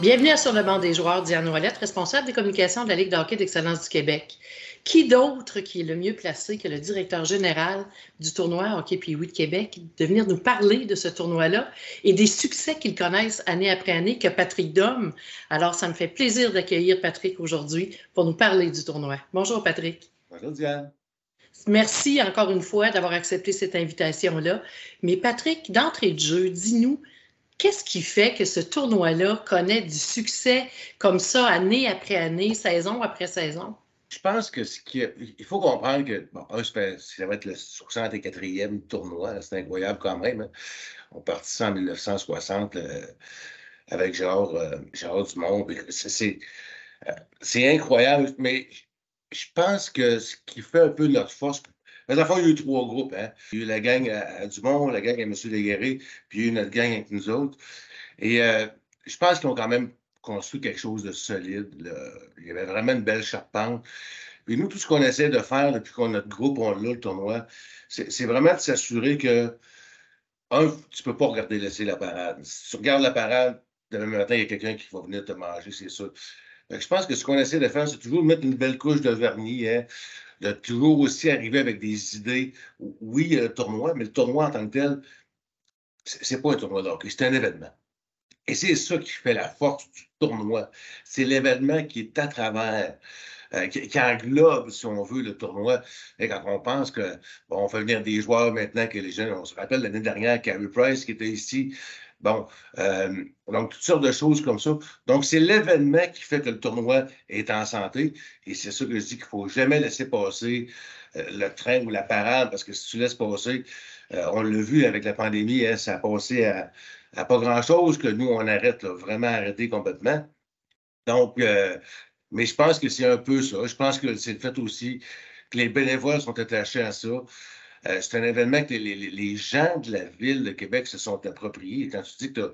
Bienvenue Sur le banc des joueurs, Diane Ouellette, responsable des communications de la Ligue de hockey d'excellence du Québec. Qui d'autre qui est le mieux placé que le directeur général du tournoi Hockey Pee-Wee de Québec de venir nous parler de ce tournoi-là et des succès qu'ils connaissent année après année que Patrick Dom. Alors, ça me fait plaisir d'accueillir Patrick aujourd'hui pour nous parler du tournoi. Bonjour Patrick. Bonjour Diane. Merci encore une fois d'avoir accepté cette invitation-là. Mais Patrick, d'entrée de jeu, dis-nous, qu'est-ce qui fait que ce tournoi-là connaît du succès comme ça, année après année, saison après saison? Je pense que il faut comprendre que, bon, ça va être le 64e tournoi, c'est incroyable quand même. Hein? On partit ça en 1960 avec Gérard Dumont. C'est incroyable, mais je pense que ce qui fait un peu notre force, mais à la fois, il y a eu 3 groupes. Hein? Il y a eu la gang à Dumont, la gang à M. Légaré, puis il y a eu notre gang avec nous autres. Et je pense qu'ils ont quand même construit quelque chose de solide. Là. Il y avait vraiment une belle charpente. Puis nous, tout ce qu'on essaie de faire depuis qu'on a notre groupe, on l'a, le tournoi, c'est vraiment de s'assurer que, tu ne peux pas laisser la parade. Si tu regardes la parade, demain matin, il y a quelqu'un qui va venir te manger, c'est sûr. Je pense que ce qu'on essaie de faire, c'est toujours de mettre une belle couche de vernis, hein, de toujours aussi arriver avec des idées. Oui, il y a le tournoi, mais le tournoi en tant que tel, c'est pas un tournoi de hockey, c'est un événement. Et c'est ça qui fait la force du tournoi. C'est l'événement qui est à travers, qui englobe, si on veut, le tournoi. Et quand on pense que, bon, on fait venir des joueurs maintenant que les jeunes, on se rappelle l'année dernière, Carey Price qui était ici. Bon, donc toutes sortes de choses comme ça. Donc, c'est l'événement qui fait que le tournoi est en santé. Et c'est ça que je dis qu'il ne faut jamais laisser passer le train ou la parade, parce que si tu laisses passer, on l'a vu avec la pandémie, hein, ça a passé à pas grand-chose que nous, on arrête, là, vraiment arrêté complètement. Donc, mais je pense que c'est un peu ça. Je pense que c'est le fait aussi que les bénévoles sont attachés à ça. C'est un événement que les gens de la ville de Québec se sont appropriés. Quand tu dis que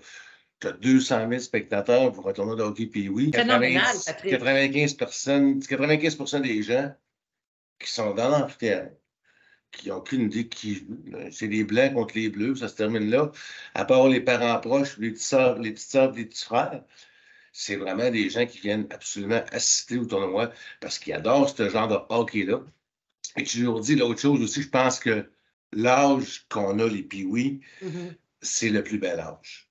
tu as 200 000 spectateurs pour un tournoi de hockey Pee-Wee, 95% des gens qui sont dans l'amphithéâtre, qui n'ont aucune idée qui joue. C'est les Blancs contre les Bleus, ça se termine là. À part les parents proches, les petites sœurs, les petits frères, c'est vraiment des gens qui viennent absolument assister au tournoi parce qu'ils adorent ce genre de hockey-là. Et tu leur dis l'autre chose aussi, je pense que l'âge qu'on a, les Pee-Wee, c'est le plus bel âge.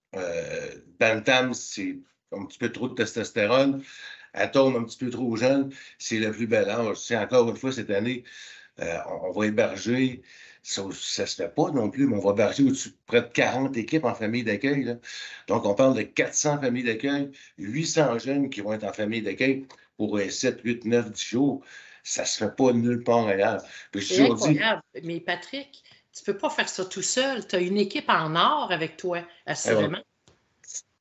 Bantam, c'est un petit peu trop de testostérone. Atome, un petit peu trop jeune, c'est le plus bel âge. C'est encore une fois cette année, on va héberger, ça ne se fait pas non plus, mais on va héberger au-dessus de près de 40 équipes en famille d'accueil. Là. Donc, on parle de 400 familles d'accueil, 800 jeunes qui vont être en famille d'accueil pour 7, 8, 9, 10 jours. Ça ne se fait pas nulle part ailleurs. C'est incroyable. Mais Patrick, tu ne peux pas faire ça tout seul. Tu as une équipe en or avec toi, assurément.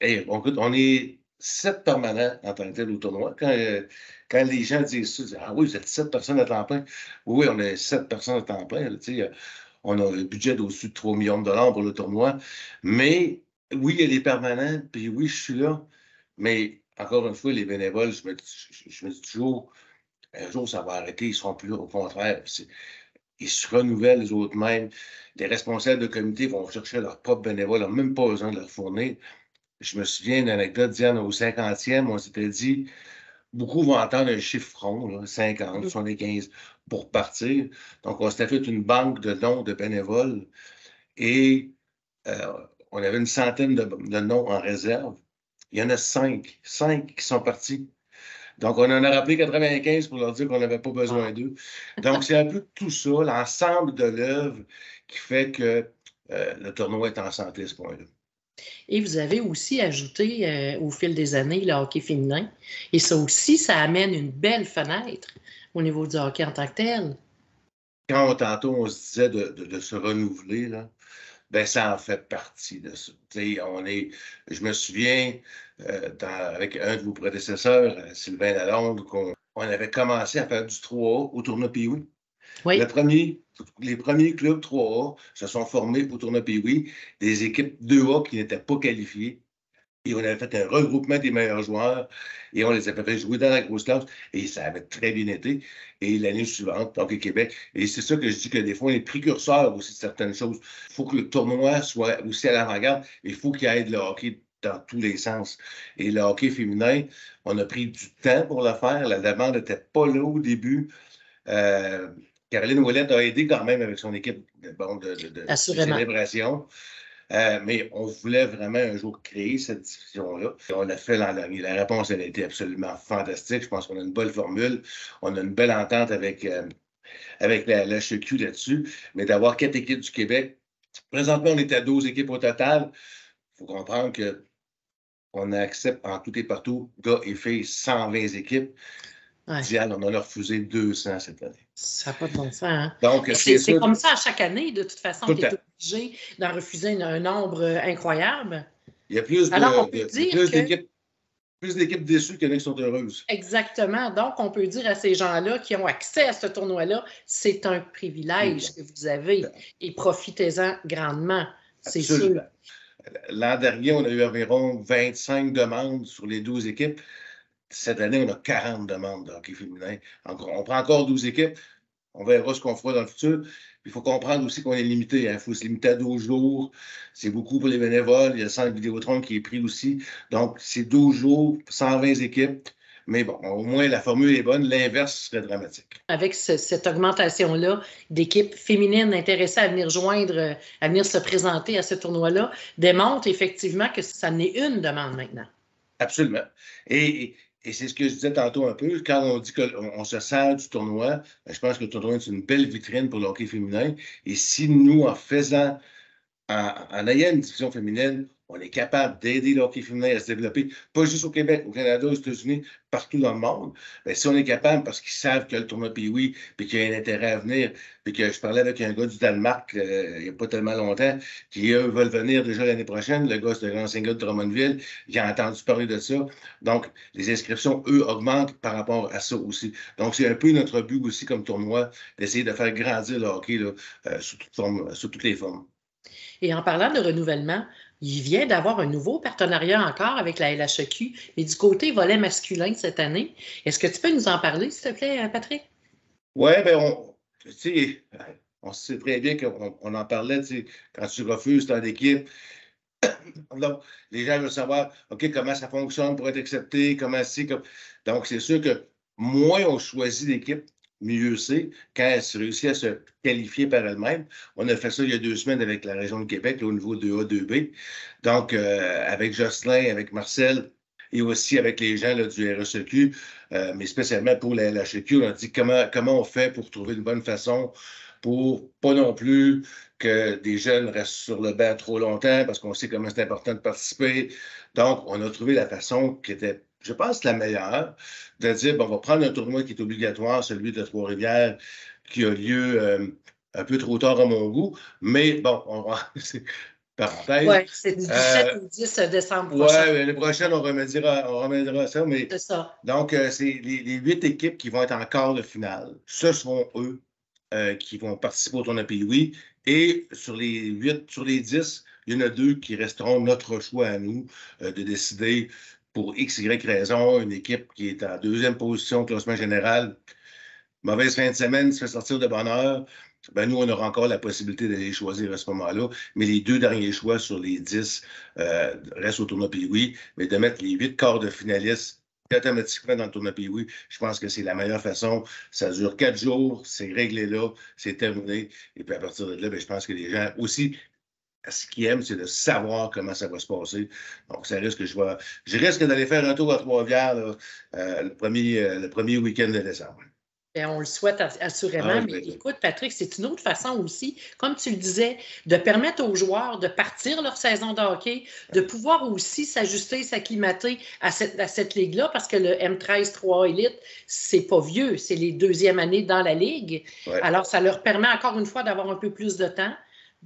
Écoute, on est 7 permanents en tant que tel au tournoi. Quand les gens disent ça, ils disent, ah oui, vous êtes 7 personnes à temps plein. Oui, on est 7 personnes à temps plein. Là, on a un budget d'au-dessus de 3 millions de dollars pour le tournoi. Mais oui, il y a les permanents, puis oui, je suis là. Mais encore une fois, les bénévoles, je me dis toujours, un jour, ça va arrêter, ils ne seront plus là. Au contraire, ils se renouvellent les autres mêmes. Les responsables de comité vont chercher leurs propres bénévoles, ils n'ont même pas besoin de leur fournir. Je me souviens d'une anecdote, Diane, au 50e, on s'était dit, beaucoup vont entendre un chiffre rond, là, 50, 75, pour partir. Donc, on s'était fait une banque de noms de bénévoles et on avait une centaine de noms en réserve. Il y en a 5 qui sont partis. Donc, on en a rappelé 95 pour leur dire qu'on n'avait pas besoin d'eux. Donc, c'est un peu tout ça, l'ensemble de l'œuvre qui fait que le tournoi est en santé à ce point-là. Et vous avez aussi ajouté au fil des années le hockey féminin. Et ça aussi, ça amène une belle fenêtre au niveau du hockey en tant que tel. Quand tantôt on se disait de se renouveler, là, ben ça en fait partie de ça. Je me souviens, avec un de vos prédécesseurs, Sylvain Lalonde, on avait commencé à faire du 3A au tournoi Pee-Wee. Oui. Les premiers clubs 3A se sont formés au tournoi Pee-Wee, des équipes 2A qui n'étaient pas qualifiées. Et on avait fait un regroupement des meilleurs joueurs et on les avait fait jouer dans la grosse classe et ça avait très bien été. Et l'année suivante, donc au Québec, et c'est ça que je dis que des fois, on est précurseurs aussi de certaines choses. Il faut que le tournoi soit aussi à l'avant-garde. Il faut qu'il y ait le hockey dans tous les sens. Et le hockey féminin, on a pris du temps pour le faire. La demande n'était pas là au début. Caroline Ouellette a aidé quand même avec son équipe de Assurément. célébration. Mais on voulait vraiment un jour créer cette division-là. On l'a fait l'an dernier. La réponse, elle a été absolument fantastique. Je pense qu'on a une bonne formule. On a une belle entente avec la HEQ là-dessus. Mais d'avoir 4 équipes du Québec, présentement, on est à 12 équipes au total. Il faut comprendre qu'on accepte en tout et partout, gars et filles, 120 équipes. Ouais. Diane, on en a refusé 200 cette année. Ça n'a pas de bon sens. Hein? Donc, c'est comme ça à chaque année, de toute façon. Tu es obligé d'en refuser un nombre incroyable. Il y a plus d'équipes. Plus d'équipes déçues qu'il y en a qui sont heureuses. Exactement. Donc, on peut dire à ces gens-là qui ont accès à ce tournoi-là, c'est un privilège que vous avez et profitez-en grandement. C'est sûr. L'an dernier, on a eu environ 25 demandes sur les 12 équipes. Cette année, on a 40 demandes de hockey féminin. On prend encore 12 équipes. On verra ce qu'on fera dans le futur. Il faut comprendre aussi qu'on est limité. Il faut se limiter à 12 jours. C'est beaucoup pour les bénévoles. Il y a le centre Vidéotron qui est pris aussi. Donc, c'est 12 jours, 120 équipes. Mais bon, au moins, la formule est bonne. L'inverse serait dramatique. Avec cette augmentation-là d'équipes féminines intéressées à venir joindre, à venir se présenter à ce tournoi-là, démontre effectivement que ça n'est une demande maintenant. Absolument. Et c'est ce que je disais tantôt un peu, quand on dit qu'on se sert du tournoi, je pense que le tournoi est une belle vitrine pour le hockey féminin. Et si nous, en ayant une division féminine, on est capable d'aider le hockey féminin à se développer, pas juste au Québec, au Canada, aux États-Unis, partout dans le monde. Bien, si on est capable, parce qu'ils savent que le tournoi Pee-Wee, puis qu'il y a un intérêt à venir, puis que je parlais avec un gars du Danemark il n'y a pas tellement longtemps, qui, eux, veulent venir déjà l'année prochaine, le gars, c'est le grand gars de Drummondville, il a entendu parler de ça. Donc, les inscriptions, eux, augmentent par rapport à ça aussi. Donc, c'est un peu notre but aussi comme tournoi, d'essayer de faire grandir le hockey là, sous toutes les formes. Et en parlant de renouvellement, il vient d'avoir un nouveau partenariat encore avec la LHEQ, mais du côté volet masculin cette année. Est-ce que tu peux nous en parler, s'il te plaît, Patrick? Oui, bien, on sait très bien qu'on en parlait, quand tu refuses ton équipe. Donc, les gens veulent savoir, OK, comment ça fonctionne pour être accepté, Donc, c'est sûr que moins on choisit d'équipe, mieux c'est quand elle réussit à se qualifier par elle-même. On a fait ça il y a 2 semaines avec la région de Québec, là, au niveau 2A, 2B. Donc, avec Jocelyn, avec Marcel et aussi avec les gens là, du RSEQ, mais spécialement pour la LHEQ, on a dit comment on fait pour trouver une bonne façon pour pas non plus que des jeunes restent sur le banc trop longtemps parce qu'on sait comment c'est important de participer. Donc, on a trouvé la façon qui était, je pense, la meilleure, de dire, bon, on va prendre un tournoi qui est obligatoire, celui de Trois-Rivières, qui a lieu un peu trop tard à mon goût, mais bon, on va... parenthèse. Oui, c'est du 7 au 10 décembre prochain. Oui, l'année prochaine, on remédiera ça. Mais... C'est ça. Donc, c'est les 8 équipes qui vont être en quart de finale. Ce seront eux qui vont participer au tournoi Pee-Wee. Et sur les 10, il y en a 2 qui resteront notre choix à nous de décider pour X, Y raison, une équipe qui est en 2e position au classement général. Mauvaise fin de semaine, se fait sortir de bonne heure. Ben, nous, on aura encore la possibilité d'aller choisir à ce moment-là. Mais les 2 derniers choix sur les 10 restent au tournoi Pee-Wee. Mais de mettre les 8 quarts de finalistes automatiquement dans le tournoi Pee-Wee, je pense que c'est la meilleure façon. Ça dure 4 jours, c'est réglé là, c'est terminé. Et puis à partir de là, ben, je pense que les gens aussi, ce qu'ils aiment, c'est de savoir comment ça va se passer. Donc, ça risque que je risque d'aller faire un tour à Trois-Rivières le premier week-end de décembre. Bien, on le souhaite assurément, mais écoute, Patrick, c'est une autre façon aussi, comme tu le disais, de permettre aux joueurs de partir leur saison de hockey, de pouvoir aussi s'ajuster, s'acclimater à cette ligue-là, parce que le M13 3 Elite, c'est pas vieux, c'est les 2e années dans la ligue. Ouais. Alors, ça leur permet encore une fois d'avoir un peu plus de temps,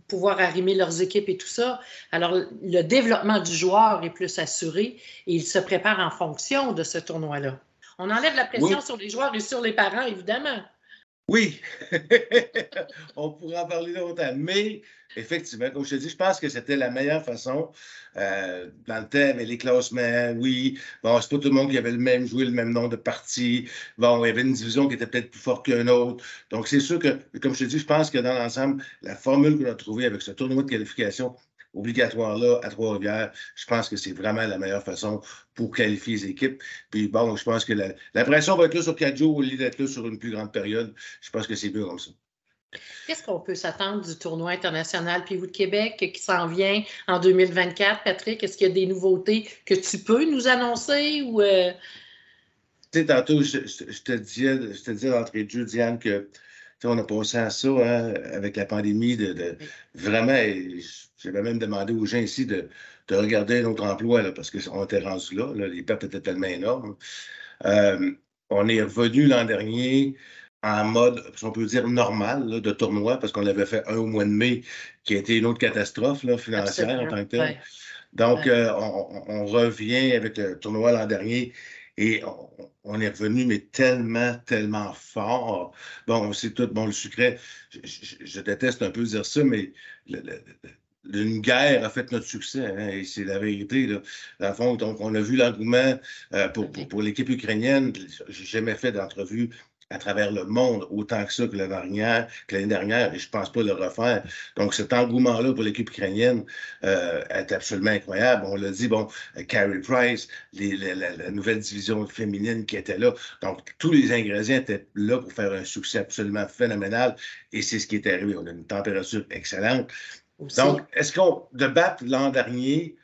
pouvoir arrimer leurs équipes et tout ça. Alors, le développement du joueur est plus assuré et il se prépare en fonction de ce tournoi-là. On enlève la pression sur les joueurs et sur les parents, évidemment. Oui, on pourrait en parler longtemps. Mais effectivement, comme je te dis, je pense que c'était la meilleure façon. Dans le temps, les classements, oui. Bon, c'est pas tout le monde qui avait joué le même nombre de parties. Bon, il y avait une division qui était peut-être plus forte qu'une autre. Donc, c'est sûr que, comme je te dis, je pense que dans l'ensemble, la formule qu'on a trouvée avec ce tournoi de qualification obligatoire-là à Trois-Rivières, je pense que c'est vraiment la meilleure façon pour qualifier les équipes. Puis bon, je pense que la pression va être là sur 4 jours au lieu d'être là sur une plus grande période. Je pense que c'est mieux comme ça. Qu'est-ce qu'on peut s'attendre du tournoi international Pee-Wee de Québec qui s'en vient en 2024? Patrick, est-ce qu'il y a des nouveautés que tu peux nous annoncer? Ou Tu sais, tantôt, je te disais d'entrée de jeu, Diane, que on a passé à ça hein, avec la pandémie, vraiment, j'avais même demandé aux gens ici de regarder notre emploi là, parce qu'on était rendu là, les pertes étaient tellement énormes. On est revenu l'an dernier en mode, si on peut dire, normal là, de tournoi, parce qu'on avait fait un au mois de mai, qui a été une autre catastrophe là, financière absolument. en tant que telle. Ouais. Donc, on revient avec le tournoi l'an dernier et on est revenu, mais tellement, tellement fort. Bon, c'est tout, bon, le sucret, je déteste un peu dire ça, mais une guerre a fait notre succès, hein, et c'est la vérité. Là. Dans le fond, donc, on a vu l'engouement pour l'équipe ukrainienne. J'ai jamais fait d'entrevue à travers le monde, autant que ça que l'année dernière, et je ne pense pas le refaire. Donc, cet engouement-là pour l'équipe ukrainienne est absolument incroyable. On l'a dit, bon, Carey Price, la nouvelle division féminine qui était là. Donc, tous les ingrédients étaient là pour faire un succès absolument phénoménal, et c'est ce qui est arrivé. On a une température excellente. Aussi. Donc, est-ce qu'on, de battre l'an dernier,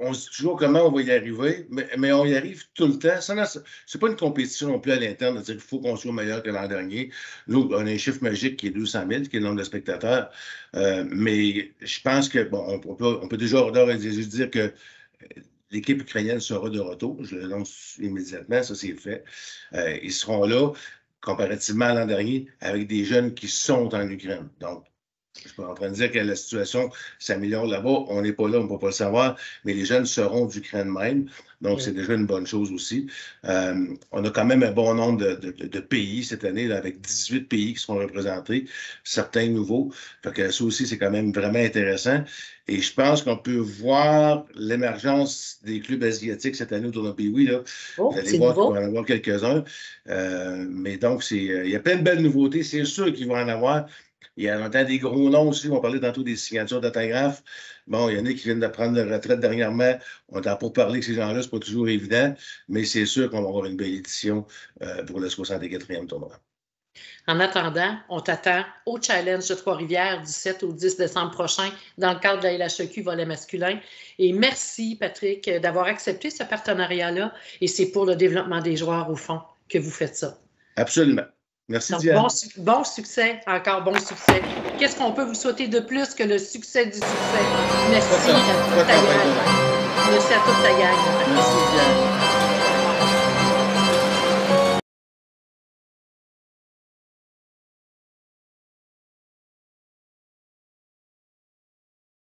on se dit toujours comment on va y arriver, mais on y arrive tout le temps. C'est pas une compétition non plus à l'interne de dire qu'il faut qu'on soit meilleur que l'an dernier. Nous, on a un chiffre magique qui est 200 000, qui est le nombre de spectateurs. Mais je pense que, bon, on peut déjà dire que l'équipe ukrainienne sera de retour. Je l'annonce immédiatement, ça c'est fait. Ils seront là, comparativement à l'an dernier, avec des jeunes qui sont en Ukraine. Donc, je ne suis pas en train de dire que la situation s'améliore là-bas. On n'est pas là, on ne peut pas le savoir, mais les jeunes seront d'Ukraine même. Donc, c'est déjà une bonne chose aussi. On a quand même un bon nombre de pays cette année, là, avec 18 pays qui seront représentés, certains nouveaux. Fait que ça aussi, c'est quand même vraiment intéressant. Et je pense qu'on peut voir l'émergence des clubs asiatiques cette année autour d'un pays. Oui, là, vous allez voir qu'il va en avoir quelques-uns. Mais donc, il y a plein de belles nouveautés. C'est sûr qu'il va en avoir. Il y a longtemps des gros noms aussi. On parlait tantôt des signatures d'autographes. Bon, il y en a qui viennent de prendre leur retraite dernièrement. On n'a pas parlé que ces gens-là, ce n'est pas toujours évident, mais c'est sûr qu'on va avoir une belle édition pour le 64e tournoi. En attendant, on t'attend au Challenge de Trois-Rivières du 7 au 10 décembre prochain dans le cadre de la LHEQ volet masculin. Et merci, Patrick, d'avoir accepté ce partenariat-là. Et c'est pour le développement des joueurs, au fond, que vous faites ça. Absolument. Merci, donc, Diane. Bon succès, encore bon succès. Qu'est-ce qu'on peut vous souhaiter de plus que le succès du succès? Merci à toute ta gang. Merci à toute ta gang. Merci, Diane.